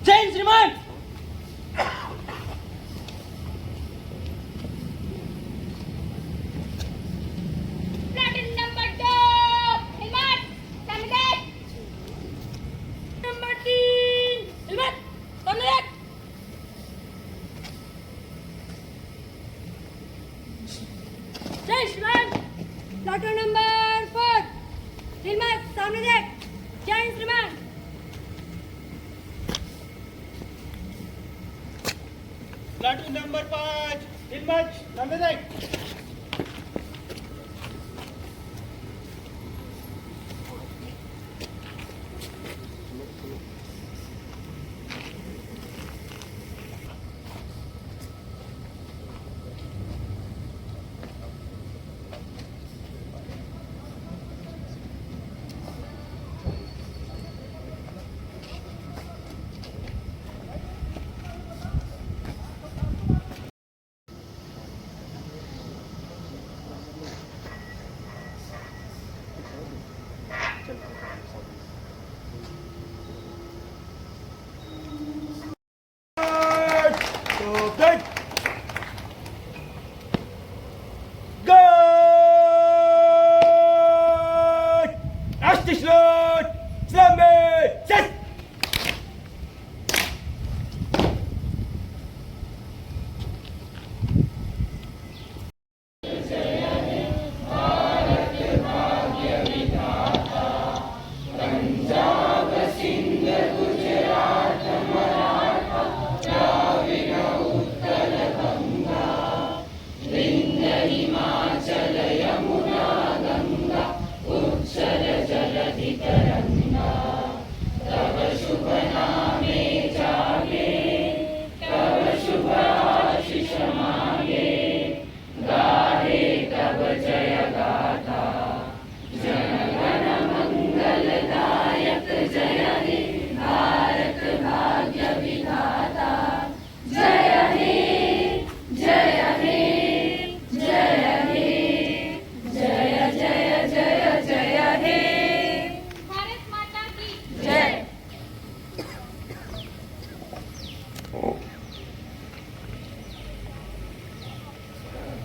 जय श्रीमान। जय श्रीमान। प्लाटून नंबर 4 हिम्मत सामने देख। जय श्रीमान। प्लाटून नंबर 5 हिम्मत सामने देख।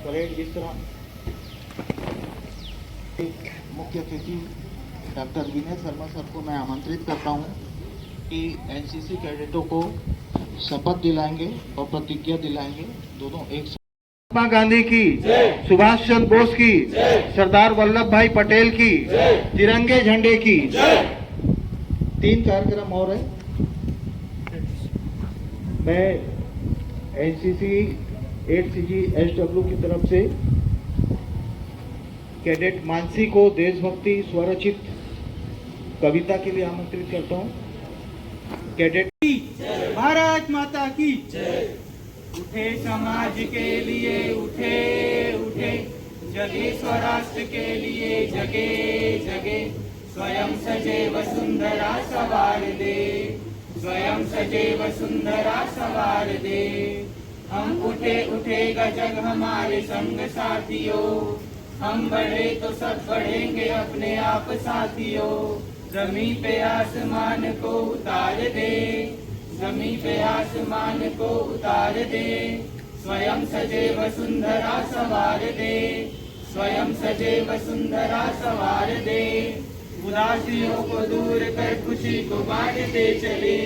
परेड जिस तरह मुख्य अतिथि डॉक्टर विनय शर्मा सर को मैं आमंत्रित करता हूं कि एनसीसी कैडेटों को शपथ दिलाएंगे और प्रतिज्ञा दिलाएंगे, दोनों एक साथ। महात्मा गांधी की, सुभाष चंद्र बोस की, सरदार वल्लभ भाई पटेल की, तिरंगे झंडे की। 3 कार्यक्रम और है। मैं एनसीसी 8CG SW की तरफ से कैडेट मानसी को देशभक्ति स्वरचित कविता के लिए आमंत्रित करता हूं। कैडेट भारत माता की जय। उठे समाज के लिए उठे उठे, जगे स्वराष्ट्र के लिए जगे जगे। स्वयं सजे वसुंधरा सवार दे, स्वयं सजे वसुंधरा सवार दे। हम उठे उठेगा जग हमारे संग साथियों, हम बढ़े तो सब बढ़ेंगे अपने आप साथियों। जमीन पे आसमान को उतार दे, जमीन पे आसमान को उतार दे। स्वयं सजे वसुंधरा सवार दे, स्वयं सजे वसुंधरा सवार दे। उदासियों को दूर कर खुशी को बांटते चले,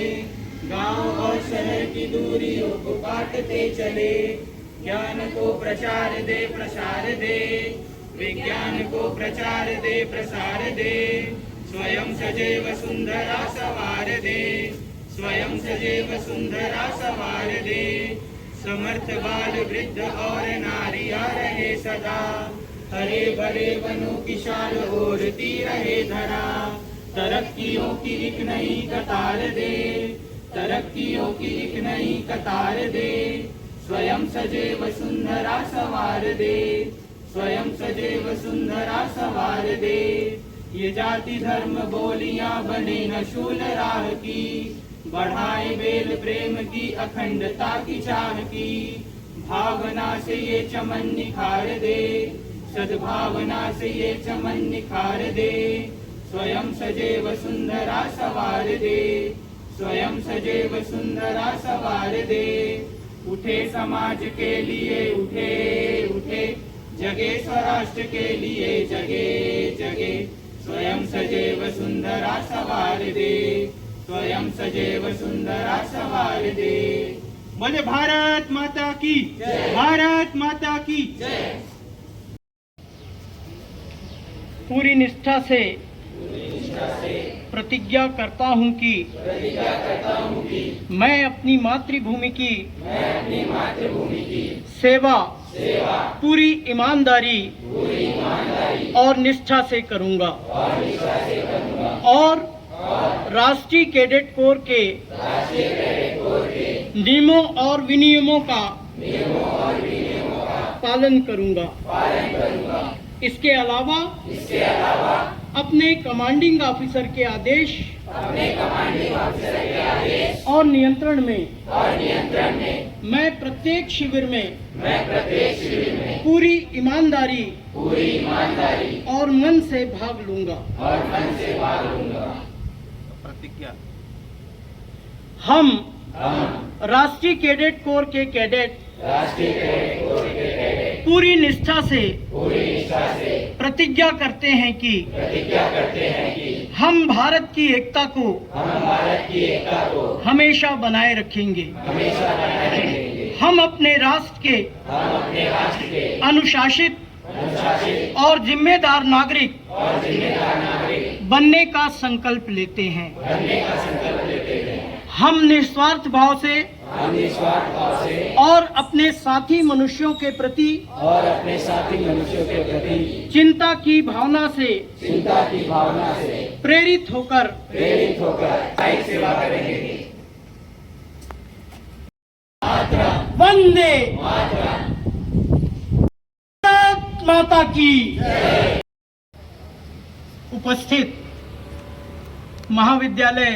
गांव और शहर की दूरियों को काटते चले। ज्ञान को प्रचार दे प्रसार दे, विज्ञान को प्रचार दे प्रसार दे। स्वयं सजे वसुंधरा सवार दे, स्वयं सजे वसुंधरा सवार दे। समर्थ बाल वृद्ध और नारियां रहे सदा, हरे भरे वनों की शाल ओढ़ती रहे धरा। तरक्कियों की एक नई कतार दे, तरक्कियों की एक नई कतार दे। स्वयं सजे वसुंधरा सवार दे, स्वयं सजे वसुंधरा सवार दे। ये जाति धर्म बोलियां बने न शूल राह की, बढ़ाए बेल प्रेम की अखंडता की चाह की। भावना से ये चमन निखार दे, सद्भावना से ये चमन निखार दे। स्वयं सजे वसुंधरा सवार दे, स्वयं सजैव सुंदरा सवार दे। उठे समाज के लिए उठे उठे, जगे स्वराष्ट्र के लिए जगे जगे, स्वयं सजैव सुंदरा सवार दे, स्वयं सजैव सुंदरा सवार दे। बोले भारत माता की जय, भारत माता की जय। पूरी निष्ठा से प्रतिज्ञा करता हूँ कि मैं अपनी मातृभूमि की सेवा पूरी ईमानदारी और निष्ठा से करूँगा और राष्ट्रीय कैडेट कोर के नियमों और विनियमों का पालन करूँगा। इसके अलावा अपने कमांडिंग ऑफिसर के आदेश और नियंत्रण में मैं प्रत्येक शिविर में पूरी ईमानदारी और मन से भाग लूंगा। प्रतिज्ञा। हम राष्ट्रीय कैडेट कोर के कैडेट पूरी निष्ठा से प्रतिज्ञा करते हैं कि हम भारत की एकता को हमेशा बनाए रखेंगे। हम अपने राष्ट्र के अनुशासित और जिम्मेदार नागरिक बनने का संकल्प लेते हैं। हम निस्वार्थ भाव से और अपने साथी मनुष्यों के प्रति चिंता की भावना से प्रेरित होकर सेवा करेंगे। वंदे भारत माता की। उपस्थित महाविद्यालय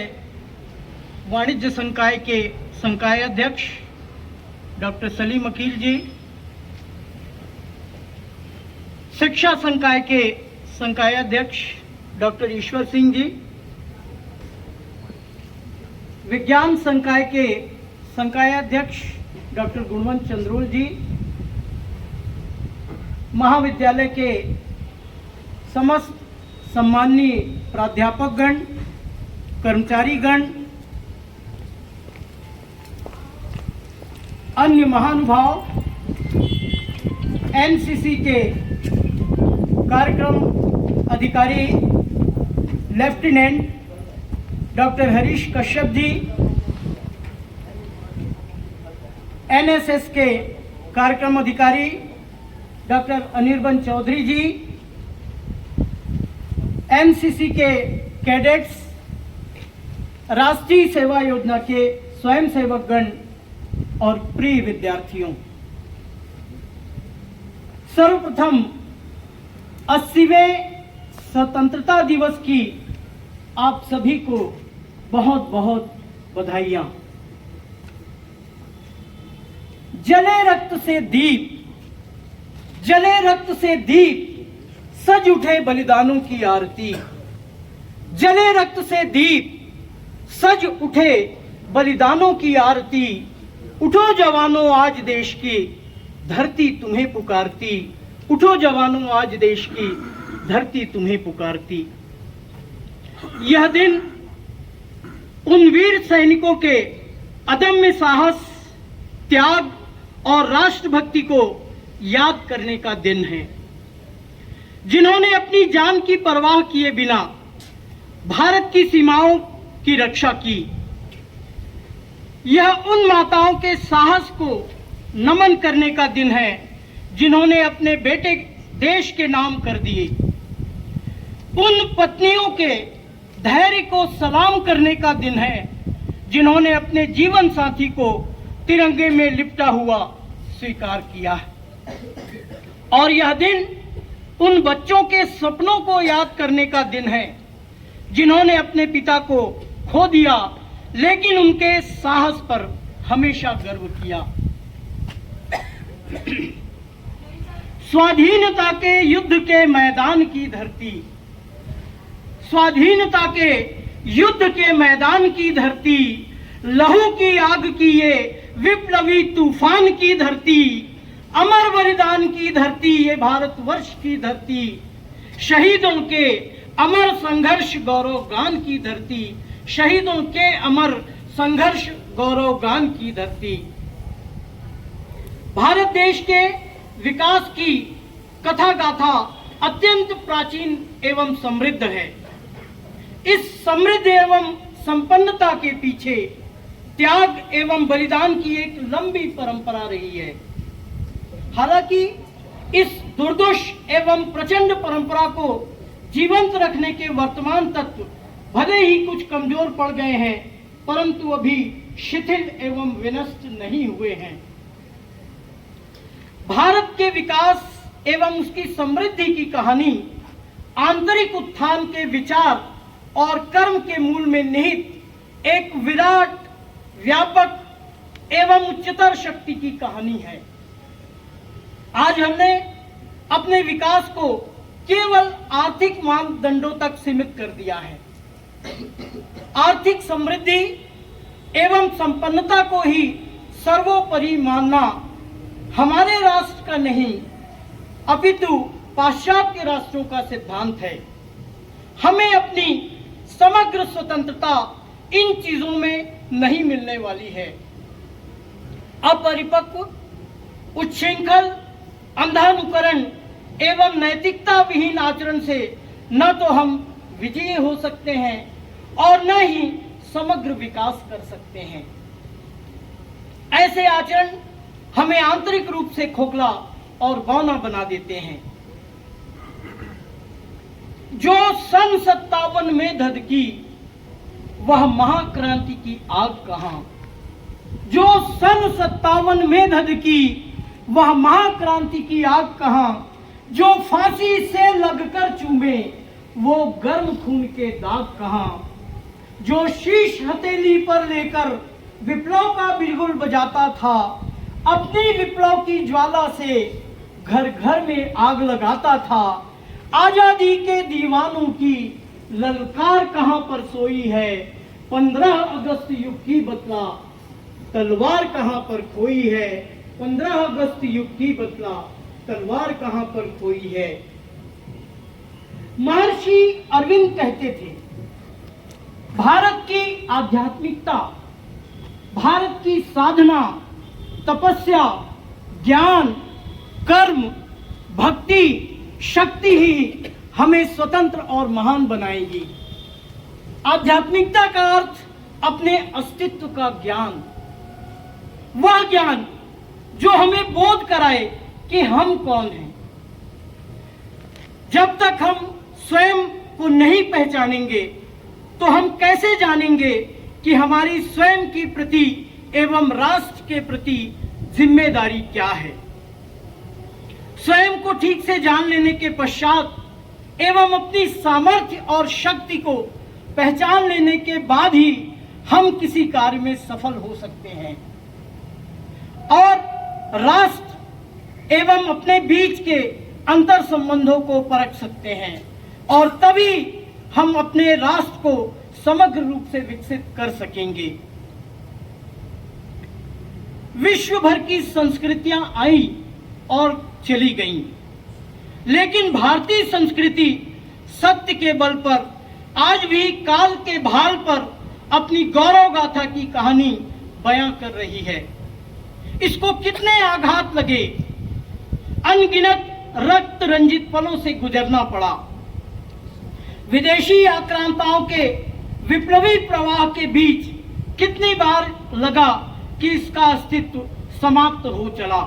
वाणिज्य संकाय के संकाय अध्यक्ष डॉक्टर सलीम अकील जी, शिक्षा संकाय के संकाय अध्यक्ष डॉक्टर ईश्वर सिंह जी, विज्ञान संकाय के संकाय अध्यक्ष डॉक्टर गुणवंत चंद्रोल जी, महाविद्यालय के समस्त सम्माननीय प्राध्यापकगण, कर्मचारीगण, अन्य महानुभाव, एनसीसी के कार्यक्रम अधिकारी lieutenant doctor Harish Kashyap ji, NSS के कार्यक्रम अधिकारी डॉक्टर अनिर्बन चौधरी जी, एनसीसी के कैडेट्स, राष्ट्रीय सेवा योजना के स्वयंसेवकगण और प्रिय विद्यार्थियों, सर्वप्रथम 80वें स्वतंत्रता दिवस की आप सभी को बहुत बहुत बधाइयां। जले रक्त से दीप, जले रक्त से दीप, सज उठे बलिदानों की आरती। जले रक्त से दीप, सज उठे बलिदानों की आरती। उठो जवानों आज देश की धरती तुम्हें पुकारती। उठो जवानों आज देश की धरती तुम्हें पुकारती। यह दिन उन वीर सैनिकों के अदम्य साहस, त्याग और राष्ट्रभक्ति को याद करने का दिन है, जिन्होंने अपनी जान की परवाह किए बिना भारत की सीमाओं की रक्षा की। यह उन माताओं के साहस को नमन करने का दिन है जिन्होंने अपने बेटे देश के नाम कर दिए। उन पत्नियों के धैर्य को सलाम करने का दिन है जिन्होंने अपने जीवन साथी को तिरंगे में लिपटा हुआ स्वीकार किया है। और यह दिन उन बच्चों के सपनों को याद करने का दिन है जिन्होंने अपने पिता को खो दिया, लेकिन उनके साहस पर हमेशा गर्व किया। स्वाधीनता के युद्ध के मैदान की धरती, स्वाधीनता के युद्ध के मैदान की धरती, लहू की आग की ये विप्लवी तूफान की धरती, अमर बलिदान की धरती, ये भारतवर्ष की धरती, शहीदों के अमर संघर्ष गौरव गान की धरती, शहीदों के अमर संघर्ष गौरव गान की धरती। भारत देश के विकास की कथा गाथा अत्यंत प्राचीन एवं समृद्ध है। इस समृद्ध एवं संपन्नता के पीछे त्याग एवं बलिदान की एक लंबी परंपरा रही है। हालांकि इस दुर्दुष एवं प्रचंड परंपरा को जीवंत रखने के वर्तमान तत्व भले ही कुछ कमजोर पड़ गए हैं, परंतु अभी शिथिल एवं विनष्ट नहीं हुए हैं। भारत के विकास एवं उसकी समृद्धि की कहानी आंतरिक उत्थान के विचार और कर्म के मूल में निहित एक विराट, व्यापक एवं उच्चतर शक्ति की कहानी है। आज हमने अपने विकास को केवल आर्थिक मानदंडों तक सीमित कर दिया है। आर्थिक समृद्धि एवं संपन्नता को ही सर्वोपरि मानना हमारे राष्ट्र का नहीं, अपितु पाश्चात्य राष्ट्रों का सिद्धांत है। हमें अपनी समग्र स्वतंत्रता इन चीजों में नहीं मिलने वाली है। अपरिपक्व, उच्छृंखल, अंधानुकरण एवं नैतिकता विहीन आचरण से न तो हम विजयी हो सकते हैं और न ही समग्र विकास कर सकते हैं। ऐसे आचरण हमें आंतरिक रूप से खोखला और बौना बना देते हैं। जो सन 57 में धधकी वह महाक्रांति की आग कहां। जो सन 57 में धधकी वह महाक्रांति की आग कहां। जो फांसी से लगकर चूमे वो गर्म खून के दाग कहां। जो शीश हथेली पर लेकर विप्लव का बिल्गुल बजाता था, अपनी विप्लव की ज्वाला से घर घर में आग लगाता था, आजादी के दीवानों की ललकार कहां पर सोई है। 15 अगस्त युग की बतला तलवार कहां पर खोई है। 15 अगस्त युग की बतला तलवार कहां पर खोई है। महर्षि अरविंद कहते थे, भारत की आध्यात्मिकता, भारत की साधना, तपस्या, ज्ञान, कर्म, भक्ति, शक्ति ही हमें स्वतंत्र और महान बनाएगी। आध्यात्मिकता का अर्थ अपने अस्तित्व का ज्ञान, वह ज्ञान जो हमें बोध कराए कि हम कौन हैं। जब तक हम स्वयं को नहीं पहचानेंगे तो हम कैसे जानेंगे कि हमारी स्वयं की प्रति एवं राष्ट्र के प्रति जिम्मेदारी क्या है। स्वयं को ठीक से जान लेने के पश्चात एवं अपनी सामर्थ्य और शक्ति को पहचान लेने के बाद ही हम किसी कार्य में सफल हो सकते हैं और राष्ट्र एवं अपने बीच के अंतर संबंधों को परख सकते हैं और तभी हम अपने राष्ट्र को समग्र रूप से विकसित कर सकेंगे। विश्व भर की संस्कृतियां आई और चली गईं, लेकिन भारतीय संस्कृति सत्य के बल पर आज भी काल के भाल पर अपनी गौरव गाथा की कहानी बयां कर रही है। इसको कितने आघात लगे, अनगिनत रक्त रंजित पलों से गुजरना पड़ा। विदेशी आक्रांताओं के विप्लवी प्रवाह के बीच कितनी बार लगा कि इसका अस्तित्व समाप्त हो चला,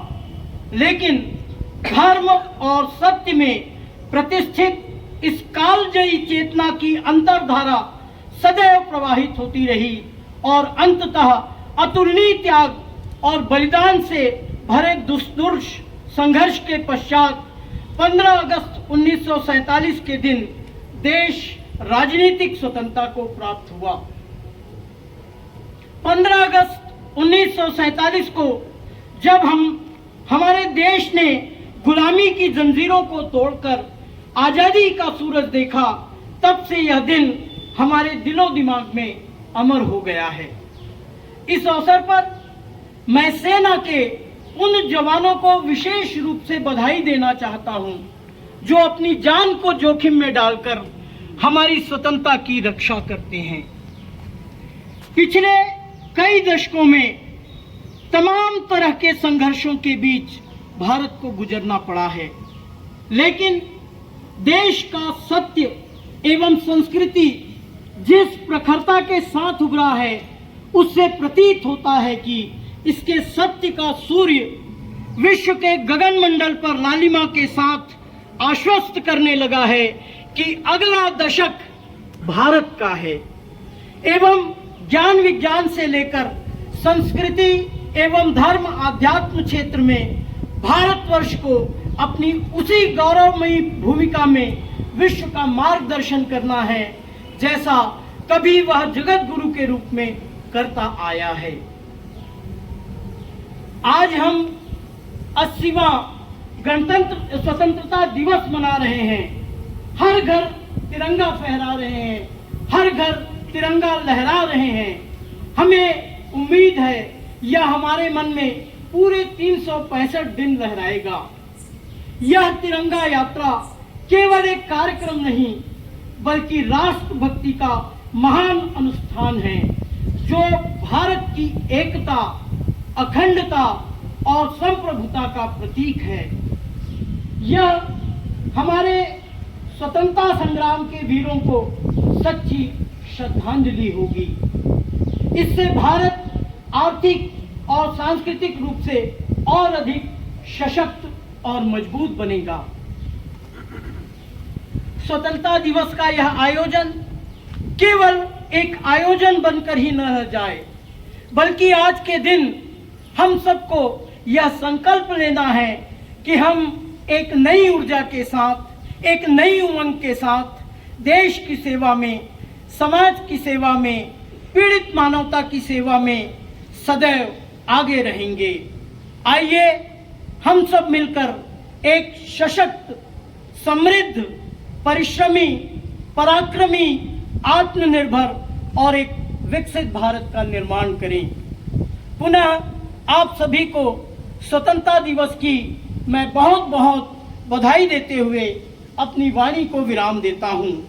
लेकिन धर्म और सत्य में प्रतिष्ठित इस कालजयी चेतना की अंतर्धारा सदैव प्रवाहित होती रही और अंततः अतुलनीय त्याग और बलिदान से भरे दुष्दुर्ष संघर्ष के पश्चात 15 अगस्त 1947 के दिन देश राजनीतिक स्वतंत्रता को प्राप्त हुआ। 15 अगस्त 1947 को जब हमारे देश ने गुलामी की जंजीरों को तोड़कर आजादी का सूरज देखा, तब से यह दिन हमारे दिलो दिमाग में अमर हो गया है। इस अवसर पर मैं सेना के उन जवानों को विशेष रूप से बधाई देना चाहता हूं जो अपनी जान को जोखिम में डालकर हमारी स्वतंत्रता की रक्षा करते हैं। पिछले कई दशकों में तमाम तरह के संघर्षों के बीच भारत को गुजरना पड़ा है, लेकिन देश का सत्य एवं संस्कृति जिस प्रखरता के साथ उभरा है, उससे प्रतीत होता है कि इसके सत्य का सूर्य विश्व के गगन मंडल पर लालिमा के साथ आश्वस्त करने लगा है कि अगला दशक भारत का है एवं ज्ञान विज्ञान से लेकर संस्कृति एवं धर्म आध्यात्म क्षेत्र में भारतवर्ष को अपनी उसी गौरवमयी भूमिका में विश्व का मार्गदर्शन करना है जैसा कभी वह जगत गुरु के रूप में करता आया है। आज हम 80वां गणतंत्र स्वतंत्रता दिवस मना रहे हैं। हर घर तिरंगा फहरा रहे हैं, हर घर तिरंगा लहरा रहे हैं। हमें उम्मीद है यह हमारे मन में पूरे 365 दिन लहराएगा। यह तिरंगा यात्रा केवल एक कार्यक्रम नहीं बल्कि राष्ट्रभक्ति का महान अनुष्ठान है जो भारत की एकता, अखंडता और संप्रभुता का प्रतीक है। यह हमारे स्वतंत्रता संग्राम के वीरों को सच्ची श्रद्धांजलि होगी। इससे भारत आर्थिक और सांस्कृतिक रूप से और अधिक सशक्त और मजबूत बनेगा। स्वतंत्रता दिवस का यह आयोजन केवल एक आयोजन बनकर ही न रह जाए, बल्कि आज के दिन हम सबको यह संकल्प लेना है कि हम एक नई ऊर्जा के साथ, एक नई उमंग के साथ देश की सेवा में, समाज की सेवा में, पीड़ित मानवता की सेवा में सदैव आगे रहेंगे। आइए हम सब मिलकर एक सशक्त, समृद्ध, परिश्रमी, पराक्रमी, आत्मनिर्भर और एक विकसित भारत का निर्माण करें। पुनः आप सभी को स्वतंत्रता दिवस की मैं बहुत बहुत बधाई देते हुए अपनी वाणी को विराम देता हूं।